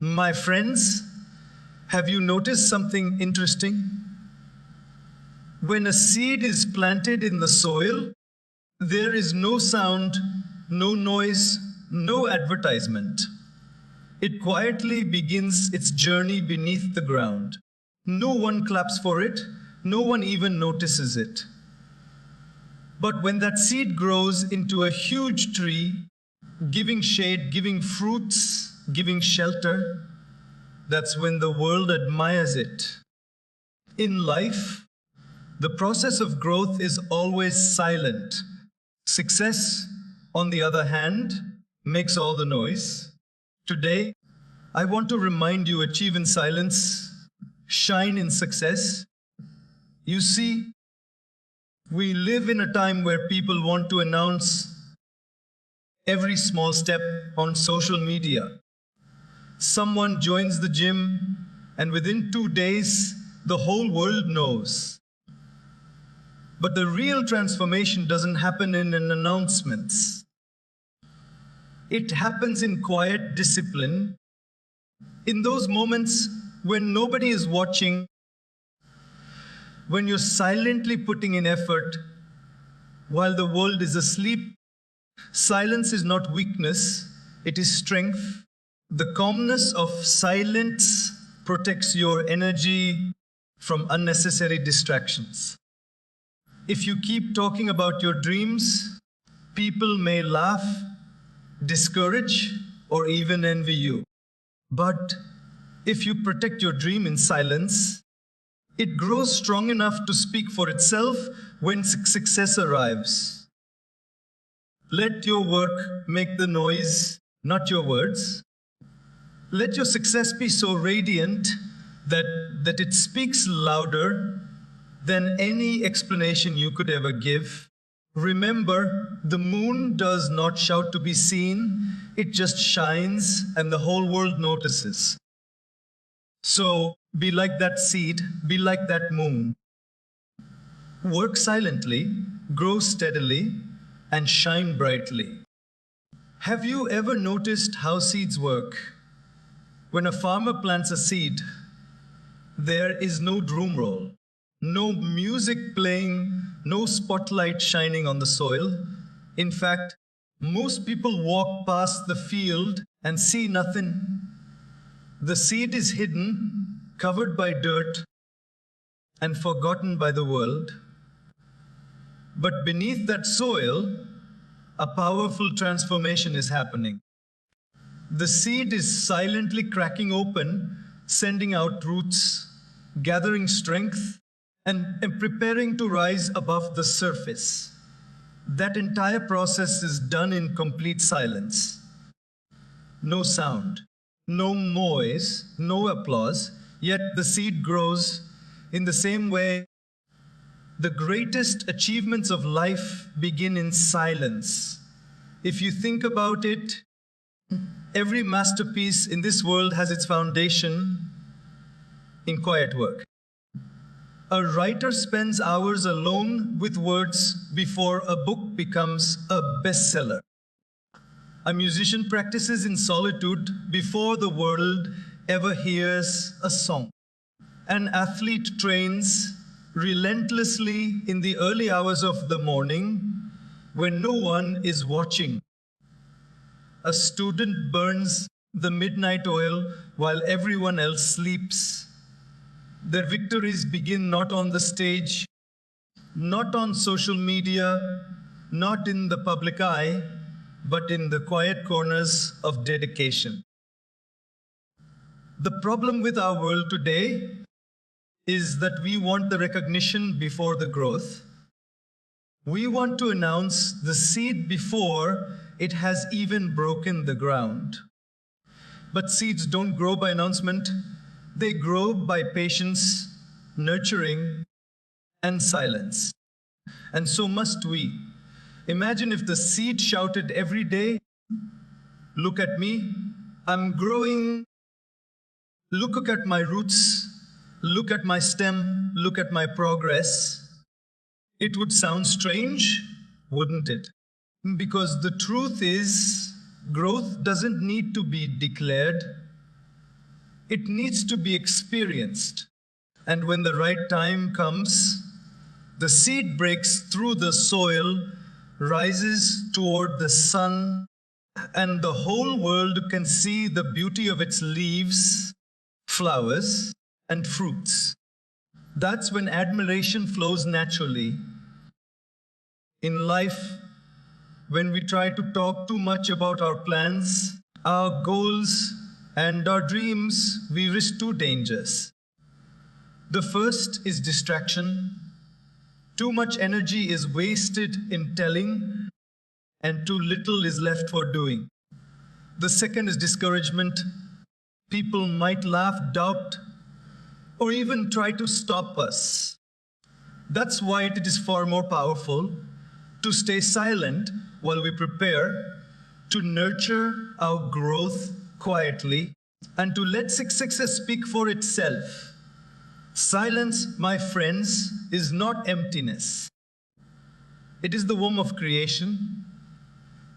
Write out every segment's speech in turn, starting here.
My friends, have you noticed something interesting? When a seed is planted in the soil, there is no sound, no noise, no advertisement. It quietly begins its journey beneath the ground. No one claps for it, no one even notices it. But when that seed grows into a huge tree, giving shade, giving fruits, giving shelter, that's when the world admires it. In life, the process of growth is always silent. Success, on the other hand, makes all the noise. Today, I want to remind you, achieve in silence, shine in success. You see, we live in a time where people want to announce every small step on social media. Someone joins the gym, and within 2 days, the whole world knows. But the real transformation doesn't happen in an announcements. It happens in quiet discipline, in those moments when nobody is watching, when you're silently putting in effort while the world is asleep. Silence is not weakness, it is strength. The calmness of silence protects your energy from unnecessary distractions. If you keep talking about your dreams, people may laugh, discourage, or even envy you. But if you protect your dream in silence, it grows strong enough to speak for itself when success arrives. Let your work make the noise, not your words. Let your success be so radiant that it speaks louder than any explanation you could ever give. Remember, the moon does not shout to be seen, it just shines and the whole world notices. So be like that seed, be like that moon. Work silently, grow steadily, and shine brightly. Have you ever noticed how seeds work? When a farmer plants a seed, there is no drum roll, no music playing, no spotlight shining on the soil. In fact, most people walk past the field and see nothing. The seed is hidden, covered by dirt, and forgotten by the world. But beneath that soil, a powerful transformation is happening. The seed is silently cracking open, sending out roots, gathering strength, and preparing to rise above the surface. That entire process is done in complete silence. No sound, no noise, no applause, yet the seed grows. In the same way, the greatest achievements of life begin in silence. If you think about it, every masterpiece in this world has its foundation in quiet work. A writer spends hours alone with words before a book becomes a bestseller. A musician practices in solitude before the world ever hears a song. An athlete trains relentlessly in the early hours of the morning when no one is watching. A student burns the midnight oil while everyone else sleeps. Their victories begin not on the stage, not on social media, not in the public eye, but in the quiet corners of dedication. The problem with our world today is that we want the recognition before the growth. We want to announce the seed before it has even broken the ground. But seeds don't grow by announcement. They grow by patience, nurturing, and silence. And so must we. Imagine if the seed shouted every day, "Look at me, I'm growing. Look at my roots. Look at my stem. Look at my progress." It would sound strange, wouldn't it? Because the truth is, growth doesn't need to be declared. It needs to be experienced. And when the right time comes, the seed breaks through the soil, rises toward the sun, and the whole world can see the beauty of its leaves, flowers, and fruits. That's when admiration flows naturally. In life, when we try to talk too much about our plans, our goals, and our dreams, we risk two dangers. The first is distraction. Too much energy is wasted in telling, and too little is left for doing. The second is discouragement. People might laugh, doubt, or even try to stop us. That's why it is far more powerful to stay silent while we prepare, to nurture our growth quietly, and to let success speak for itself. Silence, my friends, is not emptiness. It is the womb of creation.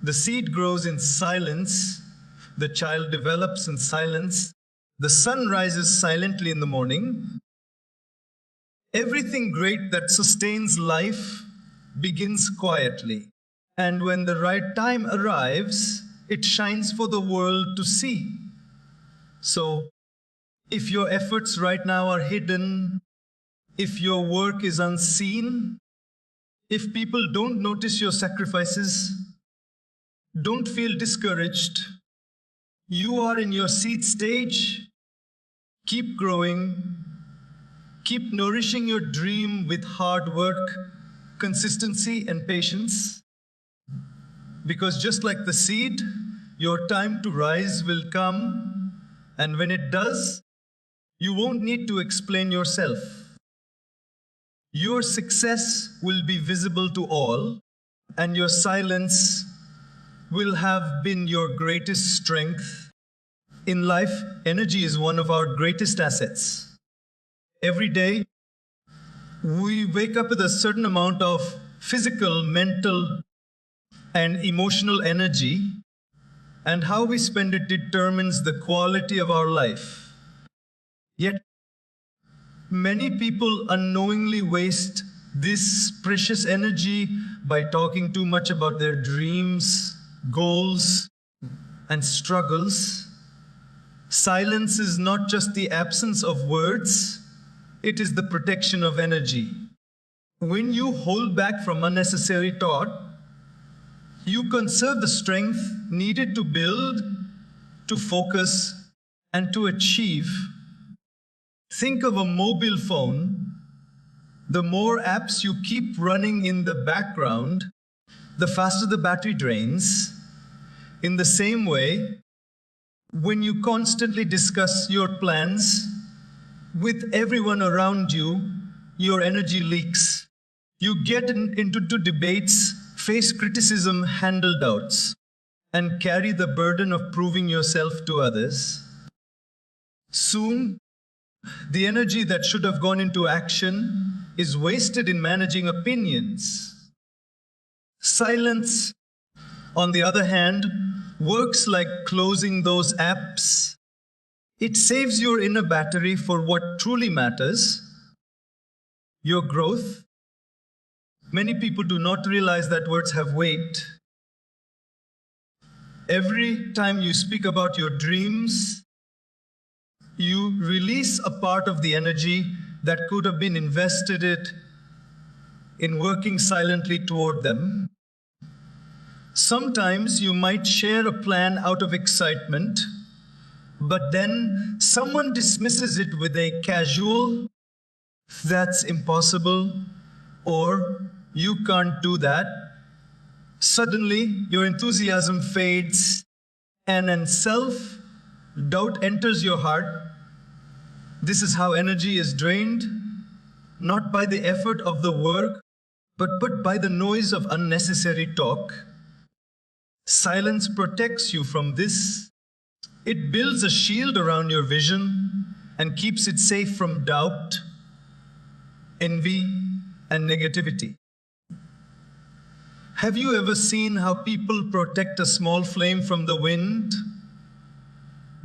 The seed grows in silence. The child develops in silence. The sun rises silently in the morning. Everything great that sustains life begins quietly. And when the right time arrives, it shines for the world to see. So, if your efforts right now are hidden, if your work is unseen, if people don't notice your sacrifices, don't feel discouraged. You are in your seed stage. Keep growing. Keep nourishing your dream with hard work, consistency, and patience. Because just like the seed, your time to rise will come. And when it does, you won't need to explain yourself. Your success will be visible to all, and your silence will have been your greatest strength. In life, energy is one of our greatest assets. Every day, we wake up with a certain amount of physical, mental, and emotional energy, and how we spend it determines the quality of our life. Yet, many people unknowingly waste this precious energy by talking too much about their dreams, goals, and struggles. Silence is not just the absence of words, it is the protection of energy. When you hold back from unnecessary thought, you conserve the strength needed to build, to focus, and to achieve. Think of a mobile phone. The more apps you keep running in the background, the faster the battery drains. In the same way, when you constantly discuss your plans with everyone around you, your energy leaks. You get into debates, face criticism, handle doubts, and carry the burden of proving yourself to others. Soon, the energy that should have gone into action is wasted in managing opinions. Silence, on the other hand, works like closing those apps. It saves your inner battery for what truly matters, your growth. Many people do not realize that words have weight. Every time you speak about your dreams, you release a part of the energy that could have been invested in working silently toward them. Sometimes you might share a plan out of excitement, but then someone dismisses it with a casual, "That's impossible," or "You can't do that." Suddenly, your enthusiasm fades, and then self-doubt enters your heart. This is how energy is drained, not by the effort of the work, but by the noise of unnecessary talk. Silence protects you from this. It builds a shield around your vision and keeps it safe from doubt, envy, and negativity. Have you ever seen how people protect a small flame from the wind?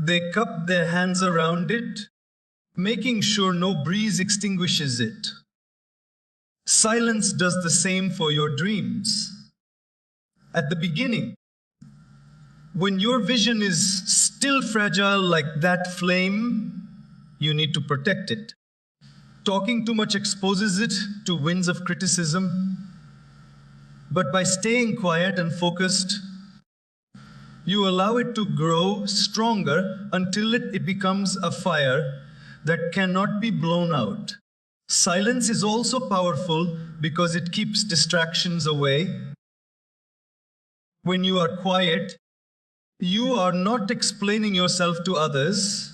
They cup their hands around it, making sure no breeze extinguishes it. Silence does the same for your dreams. At the beginning, when your vision is still fragile like that flame, you need to protect it. Talking too much exposes it to winds of criticism. But by staying quiet and focused, you allow it to grow stronger until it becomes a fire that cannot be blown out. Silence is also powerful because it keeps distractions away. When you are quiet, you are not explaining yourself to others,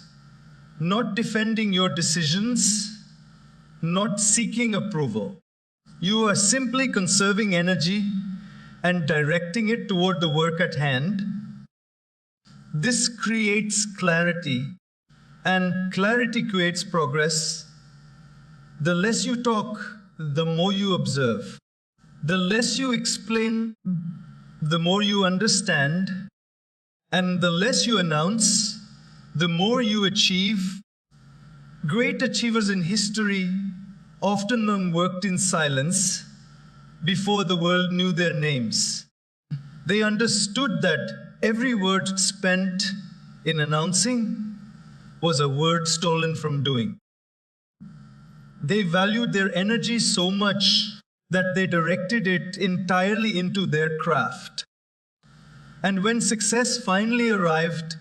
not defending your decisions, not seeking approval. You are simply conserving energy and directing it toward the work at hand. This creates clarity, and clarity creates progress. The less you talk, the more you observe. The less you explain, the more you understand. And the less you announce, the more you achieve. Great achievers in history often worked in silence before the world knew their names. They understood that every word spent in announcing was a word stolen from doing. They valued their energy so much that they directed it entirely into their craft. And when success finally arrived,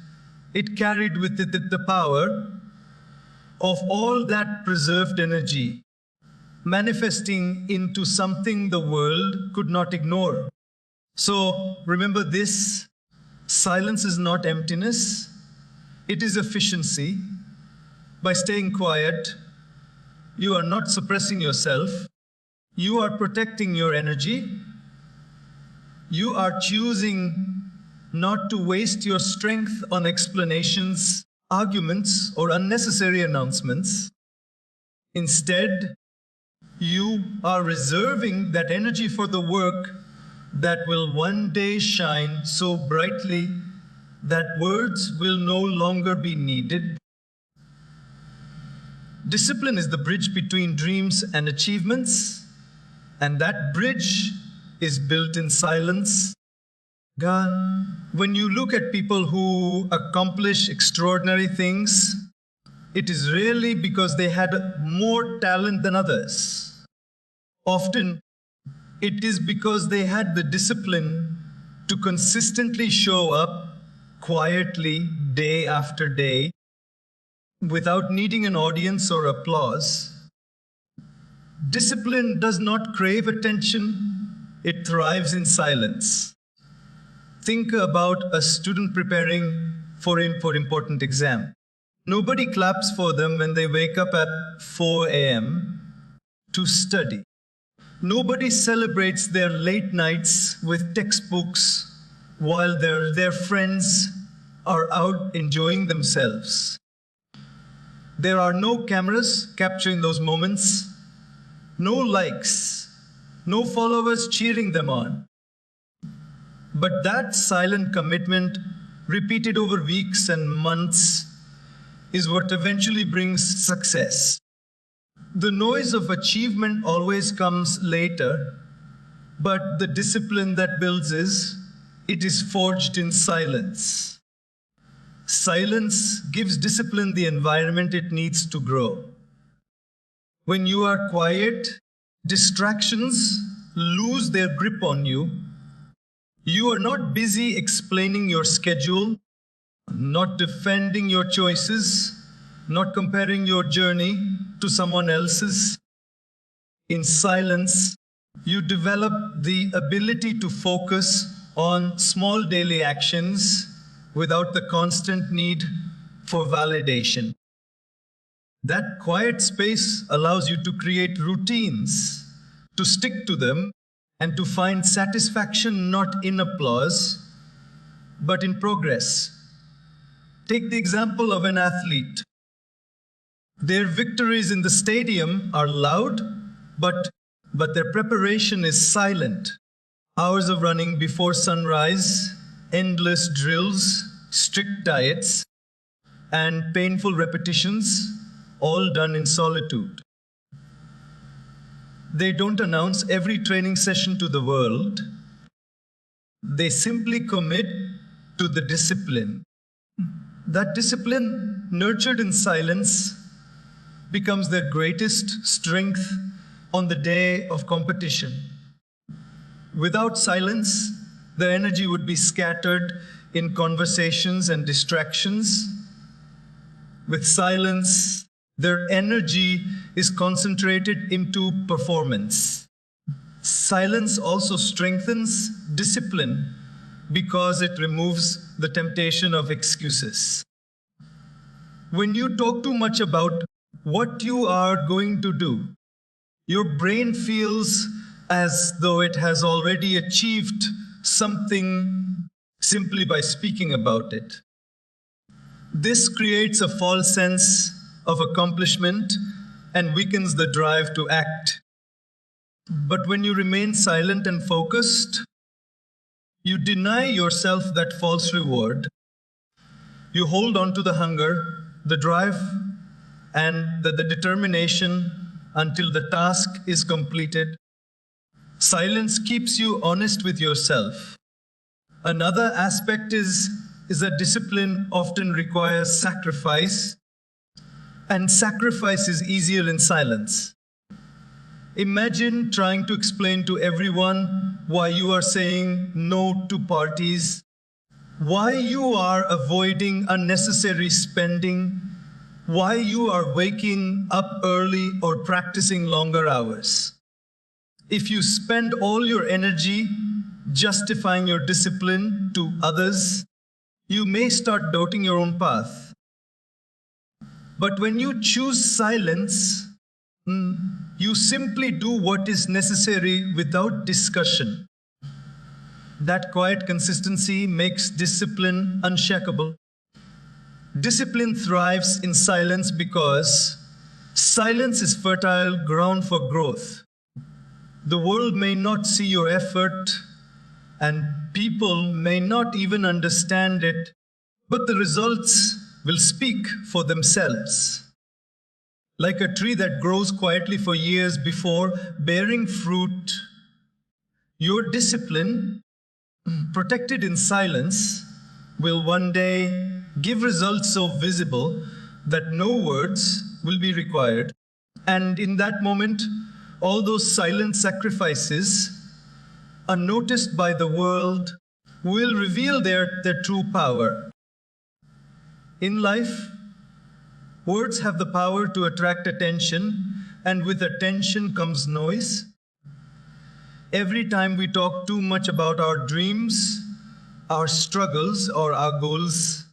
it carried with it the power of all that preserved energy, manifesting into something the world could not ignore. So remember this, silence is not emptiness, it is efficiency. By staying quiet, you are not suppressing yourself, you are protecting your energy, you are choosing not to waste your strength on explanations, arguments, or unnecessary announcements. Instead, you are reserving that energy for the work that will one day shine so brightly that words will no longer be needed. Discipline is the bridge between dreams and achievements, and that bridge is built in silence. When you look at people who accomplish extraordinary things, it is rarely because they had more talent than others. Often, it is because they had the discipline to consistently show up quietly day after day without needing an audience or applause. Discipline does not crave attention, it thrives in silence. Think about a student preparing for important exam. Nobody claps for them when they wake up at 4 a.m. to study. Nobody celebrates their late nights with textbooks while their friends are out enjoying themselves. There are no cameras capturing those moments, no likes, no followers cheering them on. But that silent commitment, repeated over weeks and months, is what eventually brings success. The noise of achievement always comes later, but the discipline that builds it is forged in silence. Silence gives discipline the environment it needs to grow. When you are quiet, distractions lose their grip on you. You are not busy explaining your schedule, not defending your choices, not comparing your journey to someone else's. In silence, you develop the ability to focus on small daily actions without the constant need for validation. That quiet space allows you to create routines, to stick to them, and to find satisfaction not in applause, but in progress. Take the example of an athlete. Their victories in the stadium are loud, but their preparation is silent. Hours of running before sunrise, endless drills, strict diets. and painful repetitions, all done in solitude. They don't announce every training session to the world. They simply commit to the discipline. That discipline, nurtured in silence, becomes their greatest strength on the day of competition. Without silence, the energy would be scattered in conversations and distractions. With silence, their energy is concentrated into performance. Silence also strengthens discipline because it removes the temptation of excuses. When you talk too much about what you are going to do, your brain feels as though it has already achieved something simply by speaking about it. This creates a false sense of accomplishment and weakens the drive to act. But when you remain silent and focused, you deny yourself that false reward. You hold on to the hunger, the drive, and the determination until the task is completed. Silence keeps you honest with yourself. Another aspect is that discipline often requires sacrifice, and sacrifice is easier in silence. Imagine trying to explain to everyone why you are saying no to parties, why you are avoiding unnecessary spending, why you are waking up early or practicing longer hours. If you spend all your energy justifying your discipline to others, you may start doubting your own path. But when you choose silence, you simply do what is necessary without discussion. That quiet consistency makes discipline unshakable. Discipline thrives in silence because silence is fertile ground for growth. The world may not see your effort, and people may not even understand it, but the results will speak for themselves. Like a tree that grows quietly for years before bearing fruit, your discipline, protected in silence, will one day give results so visible that no words will be required. And in that moment, all those silent sacrifices, unnoticed by the world, will reveal their true power. In life, words have the power to attract attention, and with attention comes noise. Every time we talk too much about our dreams, our struggles, or our goals,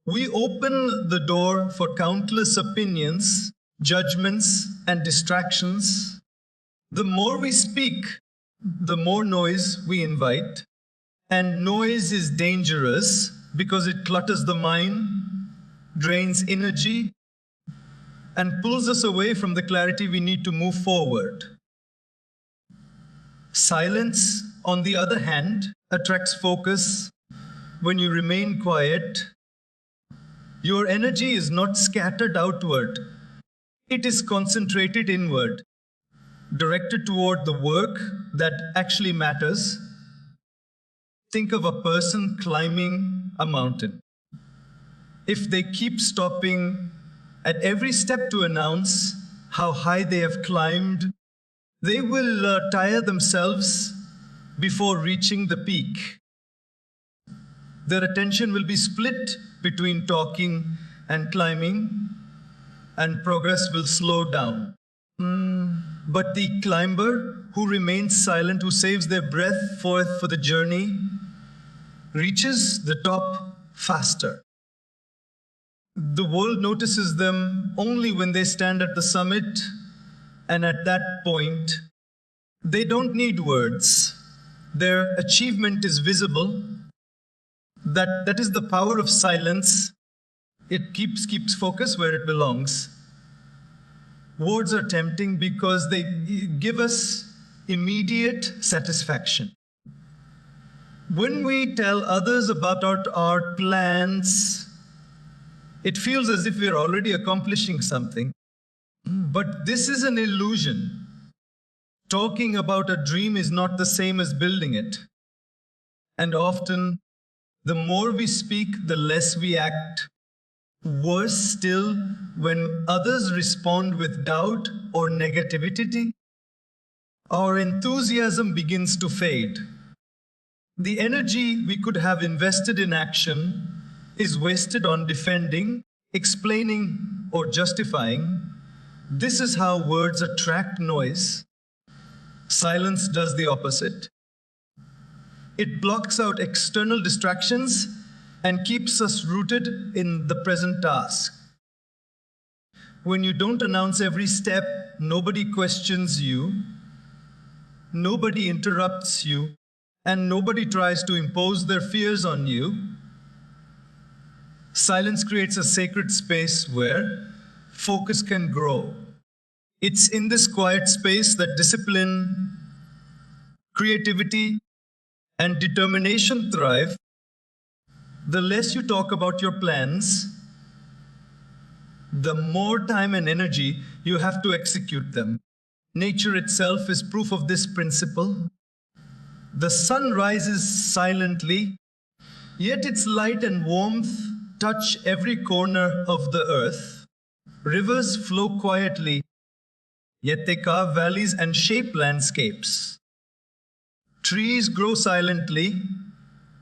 we open the door for countless opinions, judgments, and distractions. The more we speak, the more noise we invite. And noise is dangerous because it clutters the mind, drains energy, and pulls us away from the clarity we need to move forward. Silence, on the other hand, attracts focus. When you remain quiet, your energy is not scattered outward. It is concentrated inward, directed toward the work that actually matters. Think of a person climbing a mountain. If they keep stopping at every step to announce how high they have climbed, they will tire themselves before reaching the peak. Their attention will be split between talking and climbing, and progress will slow down. But the climber who remains silent, who saves their breath for the journey, reaches the top faster. The world notices them only when they stand at the summit, and at that point, they don't need words. Their achievement is visible. That is the power of silence. It keeps focus where it belongs. Words are tempting because they give us immediate satisfaction. When we tell others about our plans, It feels as if we're already accomplishing something. But this is an illusion. Talking about a dream is not the same as building it. And often, the more we speak, the less we act. Worse still, when others respond with doubt or negativity, our enthusiasm begins to fade. The energy we could have invested in action is wasted on defending, explaining, or justifying. This is how words attract noise. Silence does the opposite. It blocks out external distractions and keeps us rooted in the present task. When you don't announce every step, nobody questions you, nobody interrupts you, and nobody tries to impose their fears on you. Silence creates a sacred space where focus can grow. It's in this quiet space that discipline, creativity, and determination thrive. The less you talk about your plans, the more time and energy you have to execute them. Nature itself is proof of this principle. The sun rises silently, yet its light and warmth touch every corner of the earth. Rivers flow quietly, yet they carve valleys and shape landscapes. Trees grow silently,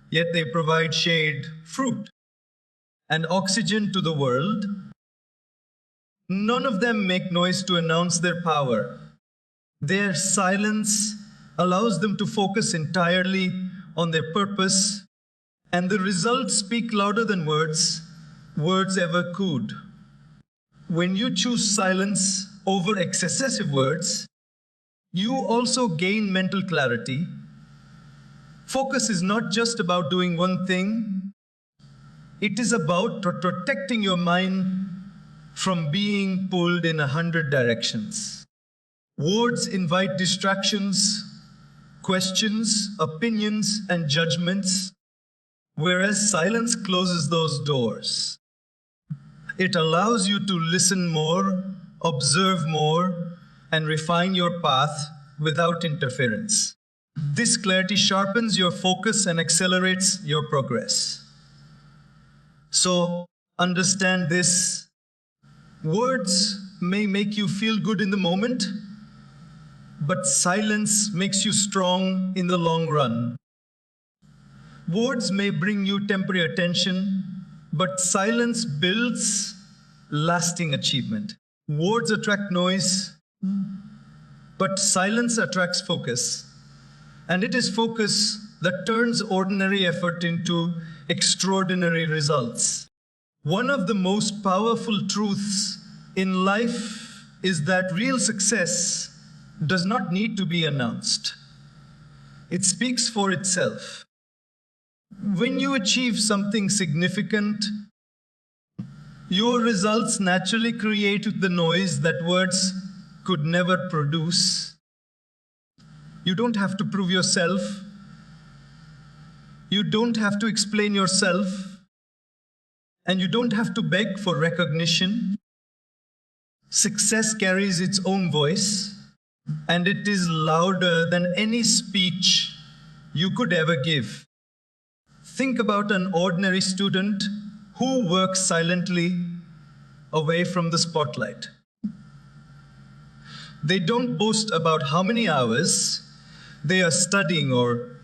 yet they provide shade, fruit, and oxygen to the world. None of them make noise to announce their power. Their silence allows them to focus entirely on their purpose, and the results speak louder than words ever could. When you choose silence over excessive words, you also gain mental clarity. Focus is not just about doing one thing. It is about protecting your mind from being pulled in 100 directions. Words invite distractions, questions, opinions, and judgments, whereas silence closes those doors. It allows you to listen more, observe more, and refine your path without interference. This clarity sharpens your focus and accelerates your progress. So, understand this. Words may make you feel good in the moment, but silence makes you strong in the long run. Words may bring you temporary attention, but silence builds lasting achievement. Words attract noise, but silence attracts focus. And it is focus that turns ordinary effort into extraordinary results. One of the most powerful truths in life is that real success does not need to be announced. It speaks for itself. When you achieve something significant, your results naturally create the noise that words could never produce. You don't have to prove yourself. You don't have to explain yourself. And you don't have to beg for recognition. Success carries its own voice, and it is louder than any speech you could ever give. Think about an ordinary student who works silently away from the spotlight. They don't boast about how many hours they are studying or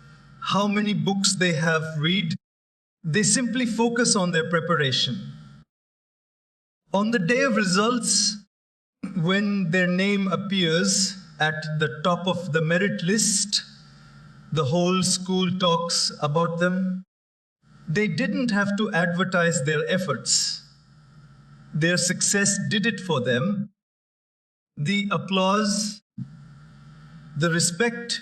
how many books they have read. They simply focus on their preparation. On the day of results, when their name appears at the top of the merit list, the whole school talks about them. They didn't have to advertise their efforts. Their success did it for them. The applause, the respect,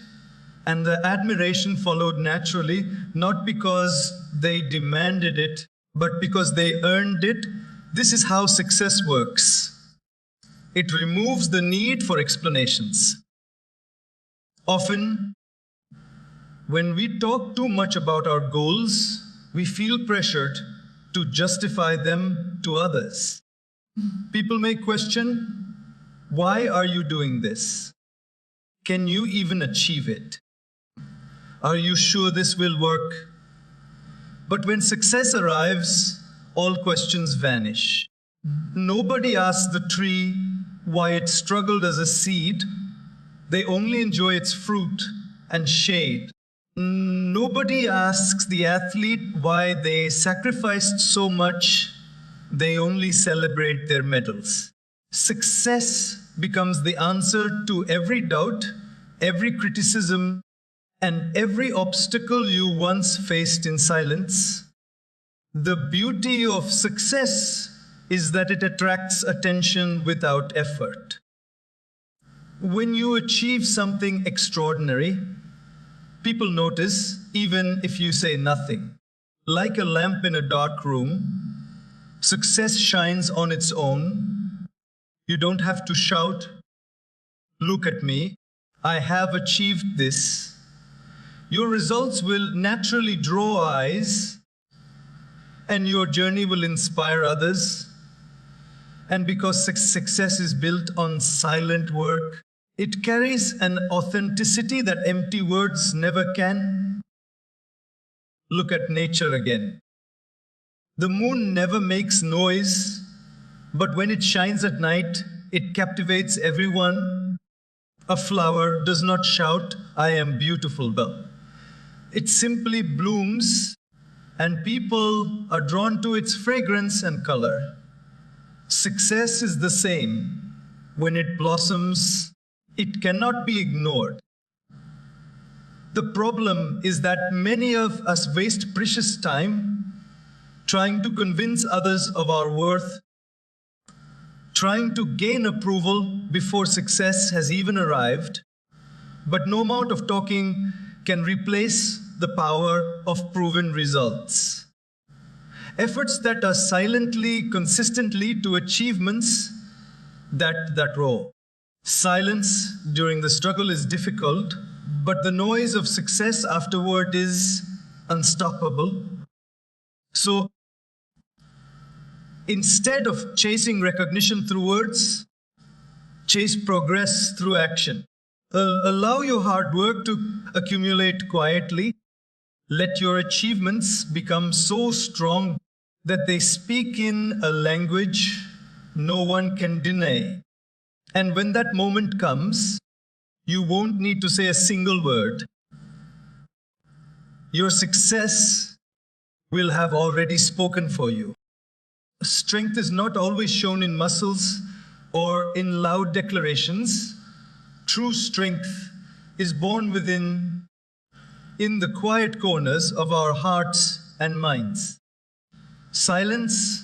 and the admiration followed naturally, not because they demanded it, but because they earned it. This is how success works. It removes the need for explanations. Often, when we talk too much about our goals, we feel pressured to justify them to others. People may question, why are you doing this? Can you even achieve it? Are you sure this will work? But when success arrives, all questions vanish. Nobody asks the tree why it struggled as a seed. They only enjoy its fruit and shade. Nobody asks the athlete why they sacrificed so much. They only celebrate their medals. Success becomes the answer to every doubt, every criticism, and every obstacle you once faced in silence. The beauty of success is that it attracts attention without effort. When you achieve something extraordinary, people notice even if you say nothing. Like a lamp in a dark room, success shines on its own. You don't have to shout, "Look at me, I have achieved this." Your results will naturally draw eyes, and your journey will inspire others. And because success is built on silent work, it carries an authenticity that empty words never can. Look at nature again. The moon never makes noise, but when it shines at night, it captivates everyone. A flower does not shout, "I am beautiful," but it simply blooms, and people are drawn to its fragrance and color. Success is the same. When it blossoms, it cannot be ignored. The problem is that many of us waste precious time trying to convince others of our worth, trying to gain approval before success has even arrived. But no amount of talking can replace the power of proven results. Efforts that are silently consistent lead to achievements that roar. Silence during the struggle is difficult, but the noise of success afterward is unstoppable. So, instead of chasing recognition through words, chase progress through action. Allow your hard work to accumulate quietly. Let your achievements become so strong that they speak in a language no one can deny. And when that moment comes, you won't need to say a single word. Your success will have already spoken for you. Strength is not always shown in muscles or in loud declarations. True strength is born within, in the quiet corners of our hearts and minds. Silence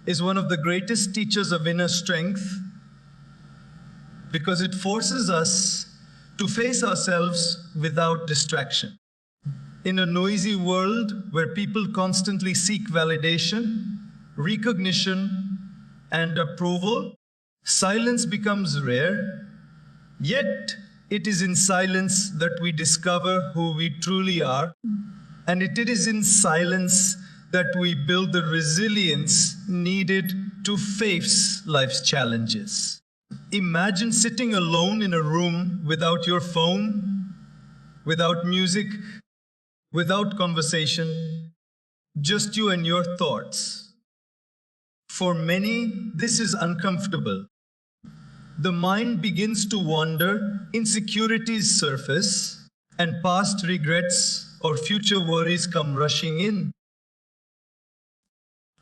is one of the greatest teachers of inner strength because it forces us to face ourselves without distraction. In a noisy world where people constantly seek validation, recognition, and approval, silence becomes rare. Yet, it is in silence that we discover who we truly are, and it is in silence that we build the resilience needed to face life's challenges. Imagine sitting alone in a room without your phone, without music, without conversation, just you and your thoughts. For many, this is uncomfortable. The mind begins to wander, insecurities surface, and past regrets or future worries come rushing in.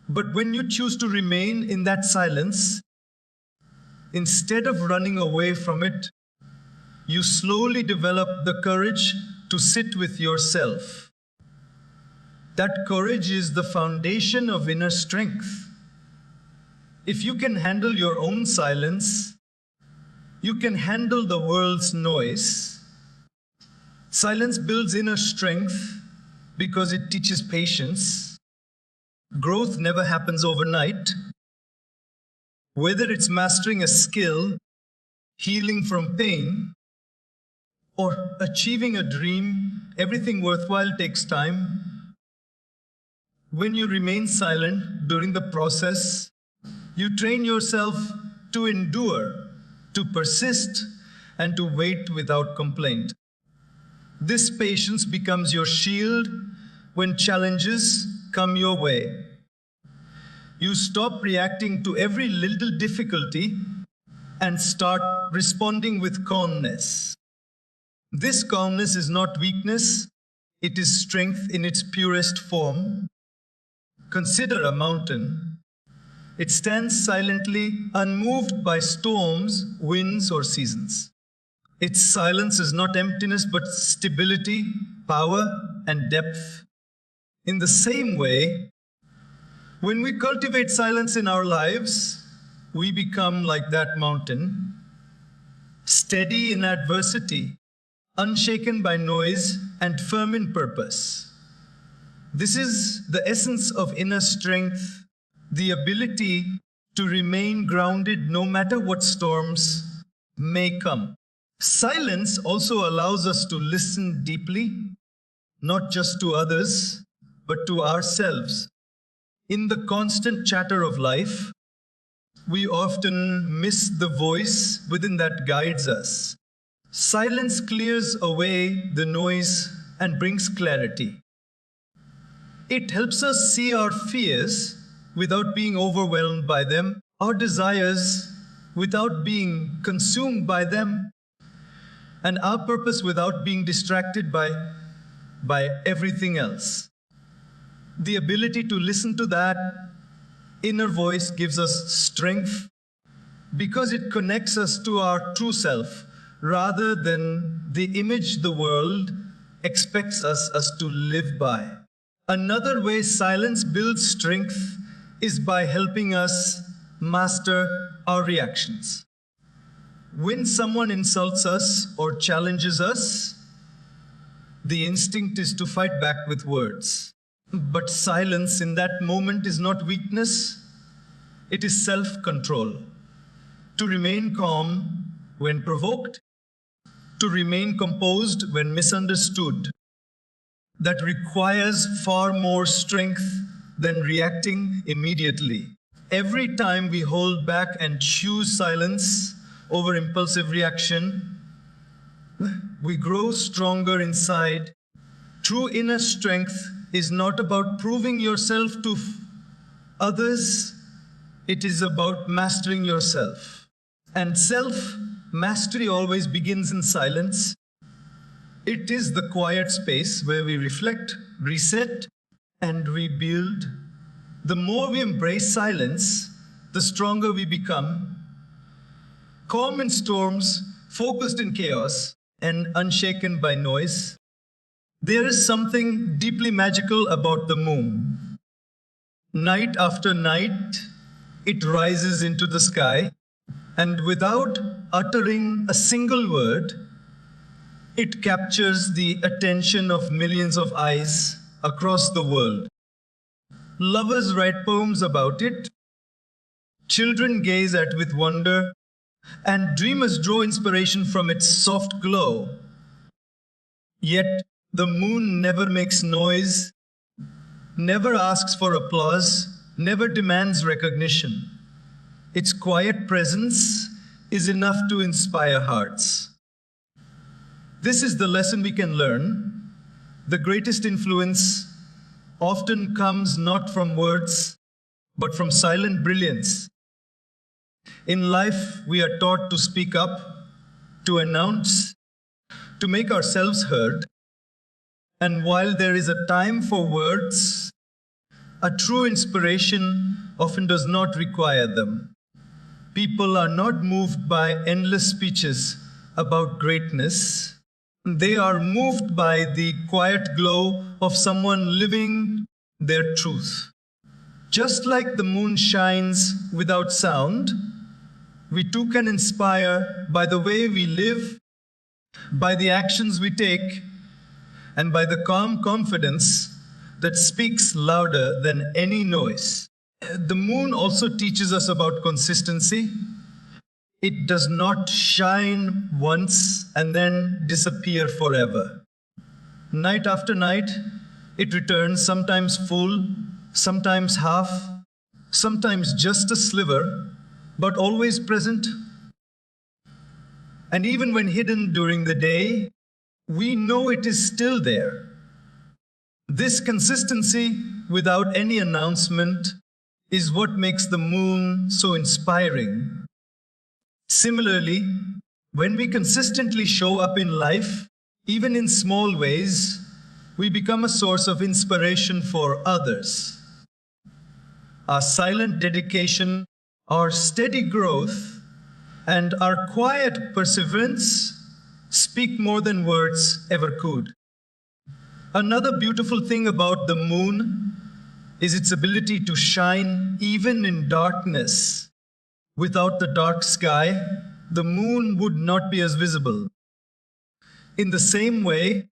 But when you choose to remain in that silence, instead of running away from it, you slowly develop the courage to sit with yourself. That courage is the foundation of inner strength. If you can handle your own silence, you can handle the world's noise. Silence builds inner strength because it teaches patience. Growth never happens overnight. Whether it's mastering a skill, healing from pain, or achieving a dream, everything worthwhile takes time. When you remain silent during the process, you train yourself to endure, to persist, and to wait without complaint. This patience becomes your shield when challenges come your way. You stop reacting to every little difficulty and start responding with calmness. This calmness is not weakness, it is strength in its purest form. Consider a mountain. It stands silently, unmoved by storms, winds, or seasons. Its silence is not emptiness, but stability, power, and depth. In the same way, when we cultivate silence in our lives, we become like that mountain, steady in adversity, unshaken by noise, and firm in purpose. This is the essence of inner strength, the ability to remain grounded no matter what storms may come. Silence also allows us to listen deeply, not just to others, but to ourselves. In the constant chatter of life, we often miss the voice within that guides us. Silence clears away the noise and brings clarity. It helps us see our fears without being overwhelmed by them, our desires without being consumed by them, and our purpose without being distracted by everything else. The ability to listen to that inner voice gives us strength because it connects us to our true self rather than the image the world expects us to live by. Another way silence builds strength is by helping us master our reactions. When someone insults us or challenges us, the instinct is to fight back with words. But silence in that moment is not weakness, it is self-control. To remain calm when provoked, to remain composed when misunderstood. That requires far more strength than reacting immediately. Every time we hold back and choose silence over impulsive reaction, we grow stronger inside. True inner strength is not about proving yourself to others, it is about mastering yourself. And self-mastery always begins in silence. It is the quiet space where we reflect, reset, and rebuild. The more we embrace silence, the stronger we become. Calm in storms, focused in chaos, and unshaken by noise. There is something deeply magical about the moon. Night after night, it rises into the sky, and without uttering a single word, it captures the attention of millions of eyes across the world. Lovers write poems about it, children gaze at it with wonder, and dreamers draw inspiration from its soft glow. Yet, the moon never makes noise, never asks for applause, never demands recognition. Its quiet presence is enough to inspire hearts. This is the lesson we can learn. The greatest influence often comes not from words, but from silent brilliance. In life, we are taught to speak up, to announce, to make ourselves heard. And while there is a time for words, a true inspiration often does not require them. People are not moved by endless speeches about greatness. They are moved by the quiet glow of someone living their truth. Just like the moon shines without sound, we too can inspire by the way we live, by the actions we take, and by the calm confidence that speaks louder than any noise. The moon also teaches us about consistency. It does not shine once and then disappear forever. Night after night, it returns, sometimes full, sometimes half, sometimes just a sliver, but always present. And even when hidden during the day, we know it is still there. This consistency without any announcement is what makes the moon so inspiring. Similarly, when we consistently show up in life, even in small ways, we become a source of inspiration for others. Our silent dedication, our steady growth, and our quiet perseverance speak more than words ever could. Another beautiful thing about the moon is its ability to shine even in darkness. Without the dark sky, the moon would not be as visible. In the same way,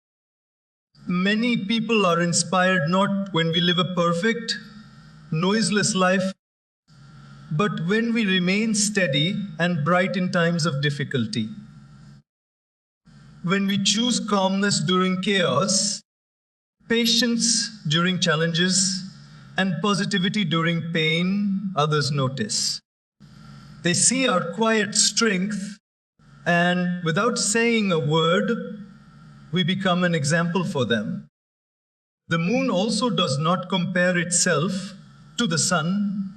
many people are inspired not when we live a perfect, noiseless life, but when we remain steady and bright in times of difficulty. When we choose calmness during chaos, patience during challenges, and positivity during pain, others notice. They see our quiet strength, and without saying a word, we become an example for them. The moon also does not compare itself to the sun.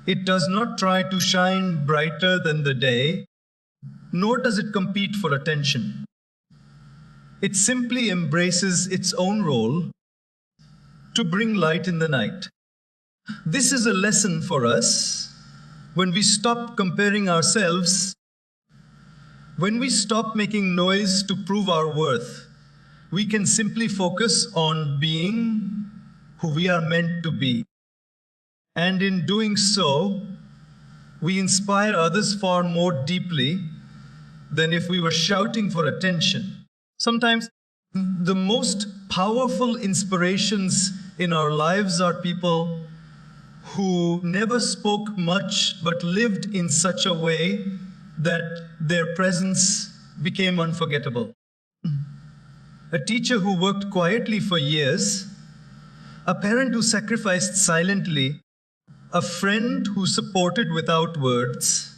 It does not try to shine brighter than the day, nor does it compete for attention. It simply embraces its own role to bring light in the night. This is a lesson for us. When we stop comparing ourselves, when we stop making noise to prove our worth, we can simply focus on being who we are meant to be. And in doing so, we inspire others far more deeply than if we were shouting for attention. Sometimes the most powerful inspirations in our lives are people who never spoke much but lived in such a way that their presence became unforgettable. A teacher who worked quietly for years, a parent who sacrificed silently, a friend who supported without words.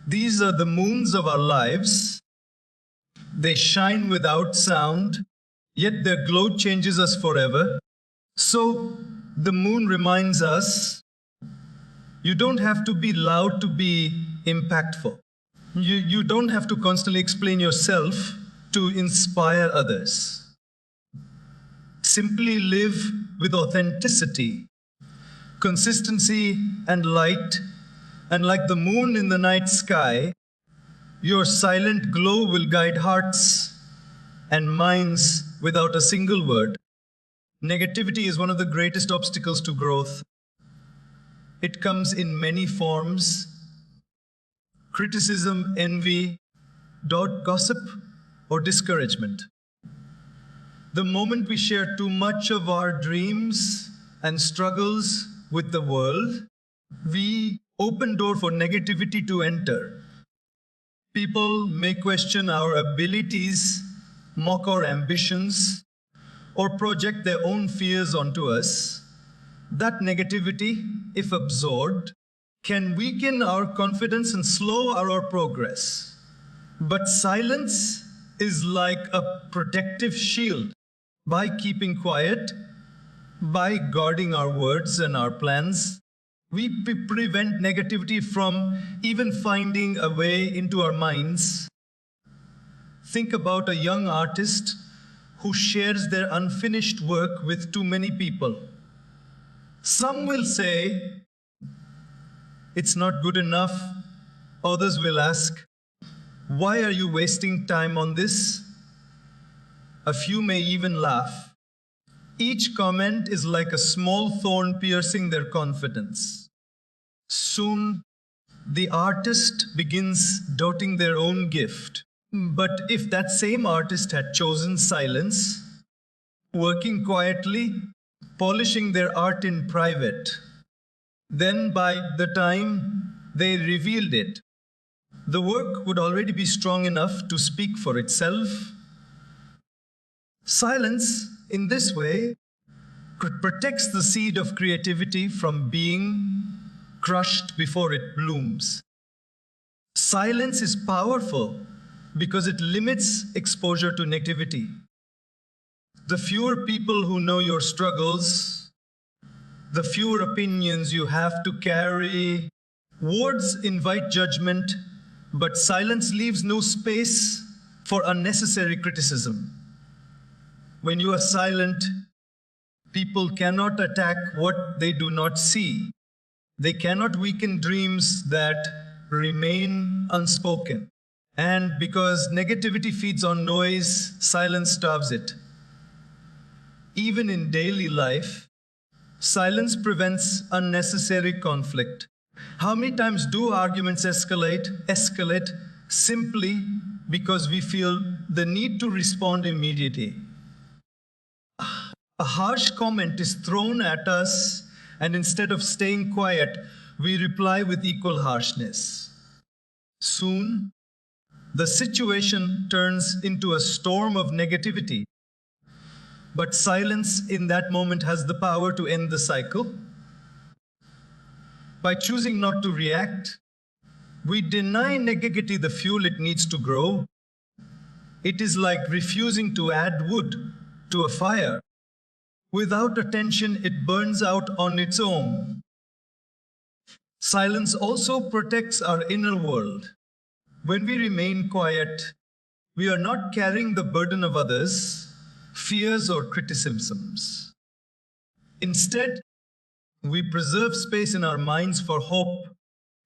These are the moons of our lives. They shine without sound, yet their glow changes us forever. So the moon reminds us, you don't have to be loud to be impactful. You don't have to constantly explain yourself to inspire others. Simply live with authenticity, consistency, and light, and like the moon in the night sky, your silent glow will guide hearts and minds without a single word. Negativity is one of the greatest obstacles to growth. It comes in many forms: criticism, envy, gossip, or discouragement. The moment we share too much of our dreams and struggles with the world, we open door for negativity to enter. People may question our abilities, mock our ambitions, or project their own fears onto us. That negativity, if absorbed, can weaken our confidence and slow our progress. But silence is like a protective shield. By keeping quiet, by guarding our words and our plans, we prevent negativity from even finding a way into our minds. Think about a young artist who shares their unfinished work with too many people. Some will say, it's not good enough. Others will ask, why are you wasting time on this? A few may even laugh. Each comment is like a small thorn piercing their confidence. Soon, the artist begins doubting their own gift. But if that same artist had chosen silence, working quietly, polishing their art in private, then by the time they revealed it, the work would already be strong enough to speak for itself. Silence, in this way, protects the seed of creativity from being crushed before it blooms. Silence is powerful because it limits exposure to negativity. The fewer people who know your struggles, the fewer opinions you have to carry. Words invite judgment, but silence leaves no space for unnecessary criticism. When you are silent, people cannot attack what they do not see. They cannot weaken dreams that remain unspoken. And because negativity feeds on noise, silence starves it. Even in daily life, silence prevents unnecessary conflict. How many times do arguments escalate simply because we feel the need to respond immediately? A harsh comment is thrown at us, and instead of staying quiet, we reply with equal harshness. Soon, the situation turns into a storm of negativity. But silence in that moment has the power to end the cycle. By choosing not to react, we deny negativity the fuel it needs to grow. It is like refusing to add wood to a fire. Without attention, it burns out on its own. Silence also protects our inner world. When we remain quiet, we are not carrying the burden of others, fears, or criticisms. Instead, we preserve space in our minds for hope,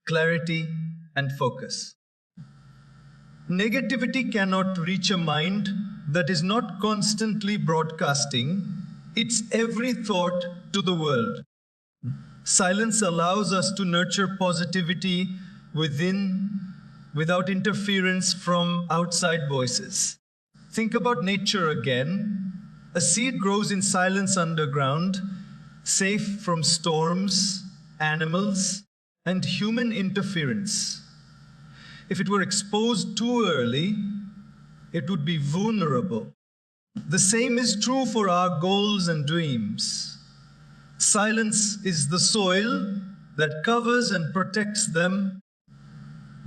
clarity, and focus. Negativity cannot reach a mind that is not constantly broadcasting its every thought to the world. Silence allows us to nurture positivity within, without interference from outside voices. Think about nature again. A seed grows in silence underground, safe from storms, animals, and human interference. If it were exposed too early, it would be vulnerable. The same is true for our goals and dreams. Silence is the soil that covers and protects them,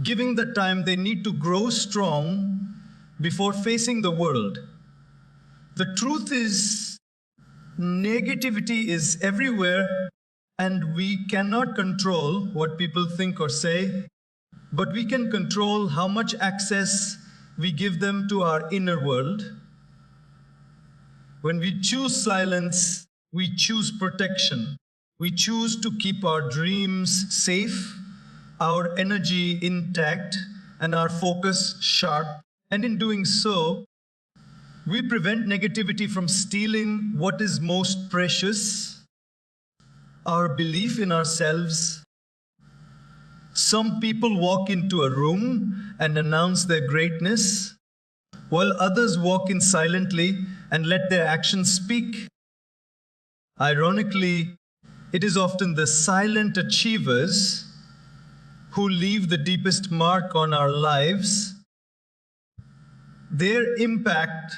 giving the time they need to grow strong before facing the world. The truth is, negativity is everywhere, and we cannot control what people think or say, but we can control how much access we give them to our inner world. When we choose silence, we choose protection. We choose to keep our dreams safe, our energy intact, and our focus sharp. And in doing so, we prevent negativity from stealing what is most precious, our belief in ourselves. Some people walk into a room and announce their greatness, while others walk in silently and let their actions speak. Ironically, it is often the silent achievers who leave the deepest mark on our lives. Their impact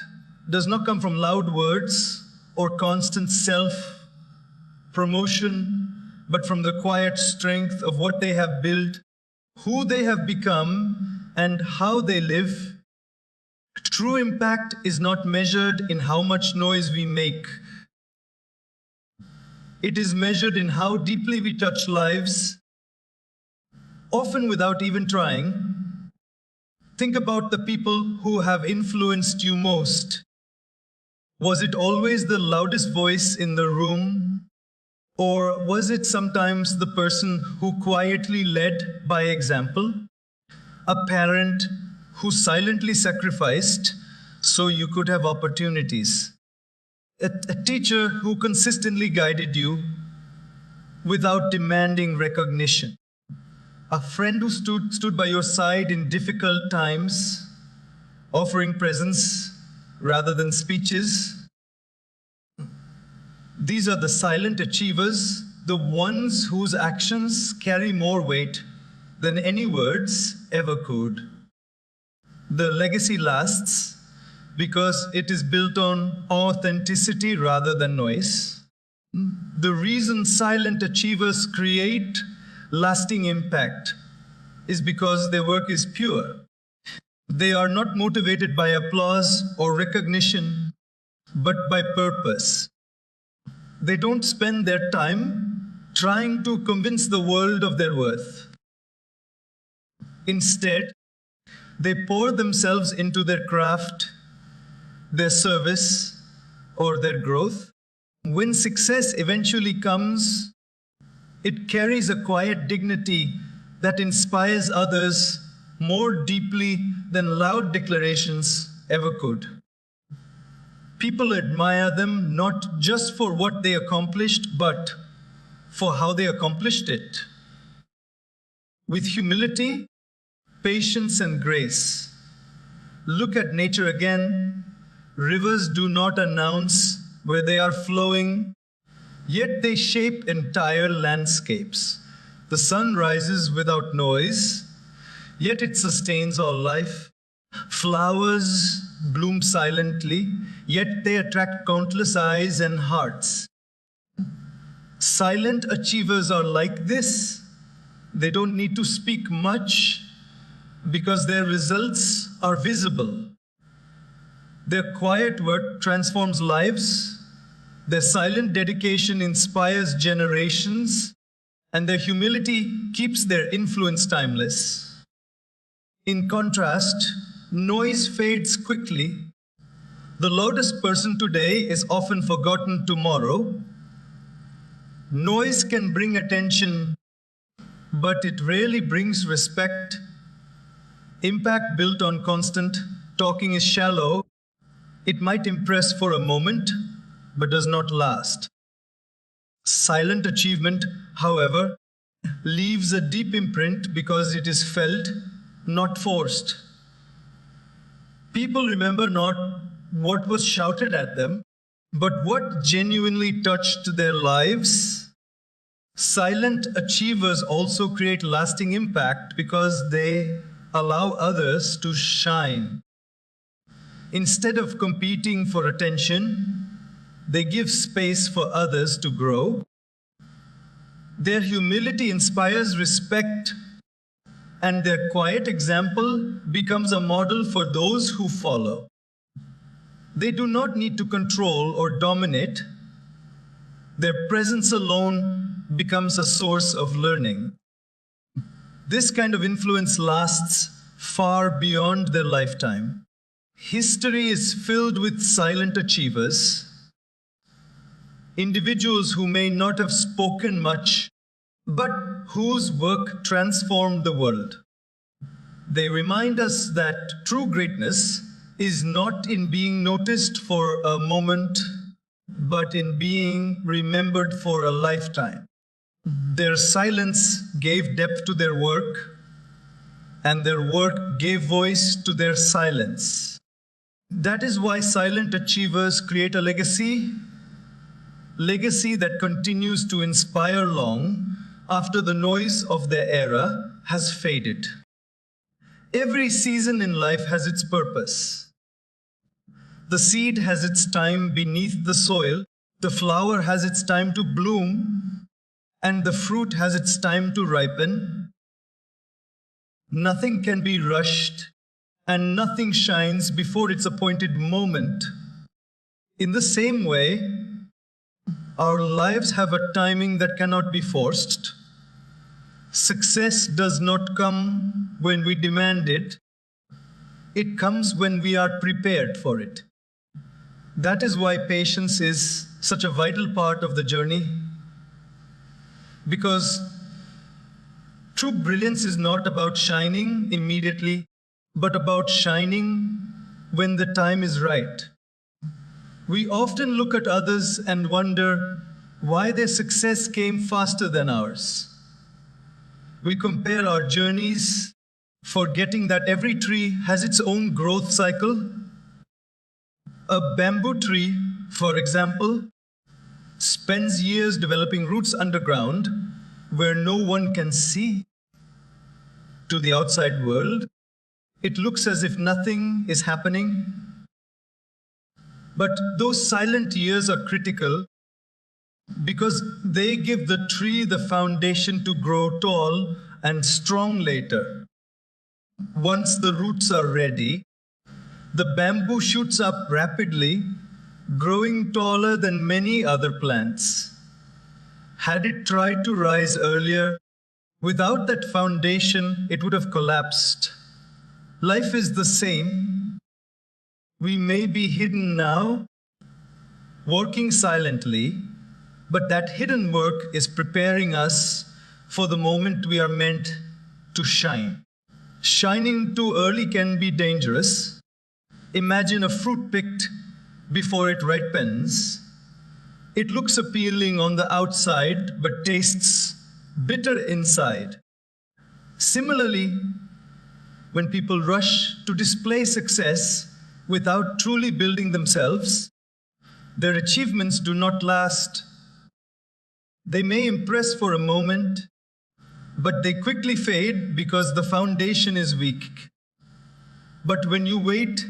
does not come from loud words or constant self-promotion, but from the quiet strength of what they have built, who they have become, and how they live. True impact is not measured in how much noise we make. It is measured in how deeply we touch lives, often without even trying. Think about the people who have influenced you most. Was it always the loudest voice in the room? Or was it sometimes the person who quietly led by example? A parent who silently sacrificed so you could have opportunities? A teacher who consistently guided you without demanding recognition? A friend who stood by your side in difficult times, offering presence rather than speeches? These are the silent achievers, the ones whose actions carry more weight than any words ever could. The legacy lasts because it is built on authenticity rather than noise. The reason silent achievers create lasting impact is because their work is pure. They are not motivated by applause or recognition, but by purpose. They don't spend their time trying to convince the world of their worth. Instead, they pour themselves into their craft, their service, or their growth. When success eventually comes, it carries a quiet dignity that inspires others more deeply than loud declarations ever could. People admire them not just for what they accomplished, but for how they accomplished it. With humility, patience, and grace. Look at nature again. Rivers do not announce where they are flowing, yet they shape entire landscapes. The sun rises without noise, yet it sustains all life. Flowers bloom silently, yet they attract countless eyes and hearts. Silent achievers are like this. They don't need to speak much because their results are visible. Their quiet work transforms lives. Their silent dedication inspires generations, and their humility keeps their influence timeless. In contrast, noise fades quickly. The loudest person today is often forgotten tomorrow. Noise can bring attention, but it rarely brings respect. Impact built on constant talking is shallow. It might impress for a moment, but does not last. Silent achievement, however, leaves a deep imprint because it is felt, not forced. People remember not what was shouted at them, but what genuinely touched their lives. Silent achievers also create lasting impact because they allow others to shine. Instead of competing for attention, they give space for others to grow. Their humility inspires respect, and their quiet example becomes a model for those who follow. They do not need to control or dominate. Their presence alone becomes a source of learning. This kind of influence lasts far beyond their lifetime. History is filled with silent achievers, individuals who may not have spoken much, but whose work transformed the world. They remind us that true greatness is not in being noticed for a moment, but in being remembered for a lifetime. Their silence gave depth to their work, and their work gave voice to their silence. That is why silent achievers create a legacy that continues to inspire long after the noise of their era has faded. Every season in life has its purpose. The seed has its time beneath the soil, the flower has its time to bloom, and the fruit has its time to ripen. Nothing can be rushed, and nothing shines before its appointed moment. In the same way, our lives have a timing that cannot be forced. Success does not come when we demand it. It comes when we are prepared for it. That is why patience is such a vital part of the journey. Because true brilliance is not about shining immediately, but about shining when the time is right. We often look at others and wonder why their success came faster than ours. We compare our journeys, forgetting that every tree has its own growth cycle. A bamboo tree, for example, spends years developing roots underground where no one can see. To the outside world, it looks as if nothing is happening. But those silent years are critical because they give the tree the foundation to grow tall and strong later. Once the roots are ready, the bamboo shoots up rapidly, growing taller than many other plants. Had it tried to rise earlier, without that foundation, it would have collapsed. Life is the same. We may be hidden now, working silently, but that hidden work is preparing us for the moment we are meant to shine. Shining too early can be dangerous. Imagine a fruit picked before it ripens. It looks appealing on the outside, but tastes bitter inside. Similarly, when people rush to display success without truly building themselves, their achievements do not last. They may impress for a moment, but they quickly fade because the foundation is weak. But when you wait,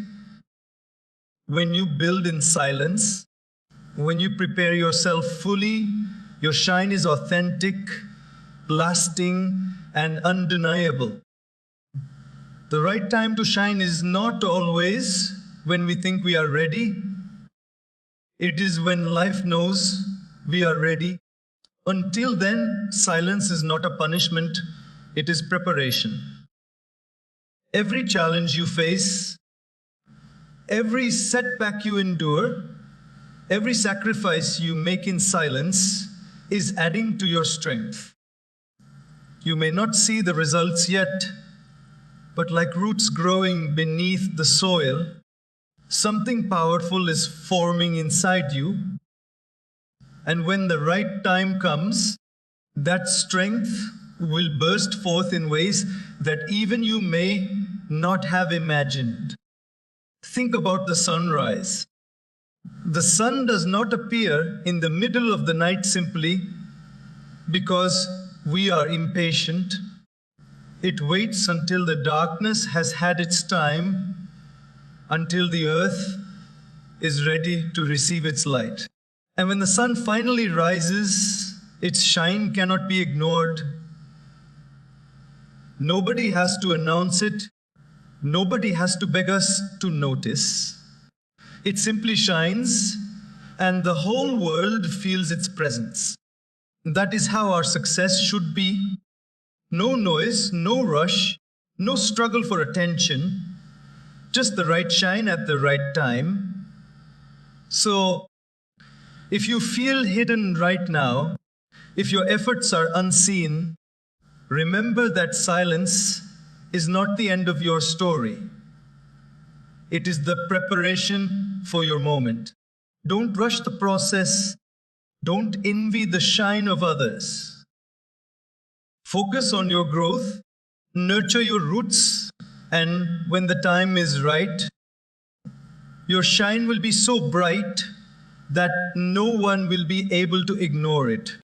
when you build in silence, when you prepare yourself fully, your shine is authentic, lasting, and undeniable. The right time to shine is not always when we think we are ready. It is when life knows we are ready. Until then, silence is not a punishment, it is preparation. Every challenge you face, every setback you endure, every sacrifice you make in silence is adding to your strength. You may not see the results yet, but like roots growing beneath the soil, something powerful is forming inside you. And when the right time comes, that strength will burst forth in ways that even you may not have imagined. Think about the sunrise. The sun does not appear in the middle of the night simply because we are impatient. It waits until the darkness has had its time, until the earth is ready to receive its light. And when the sun finally rises, its shine cannot be ignored. Nobody has to announce it. Nobody has to beg us to notice. It simply shines, and the whole world feels its presence. That is how our success should be. No noise, no rush, no struggle for attention, just the right shine at the right time. So, if you feel hidden right now, if your efforts are unseen, remember that silence is not the end of your story. It is the preparation for your moment. Don't rush the process. Don't envy the shine of others. Focus on your growth, nurture your roots, and when the time is right, your shine will be so bright that no one will be able to ignore it.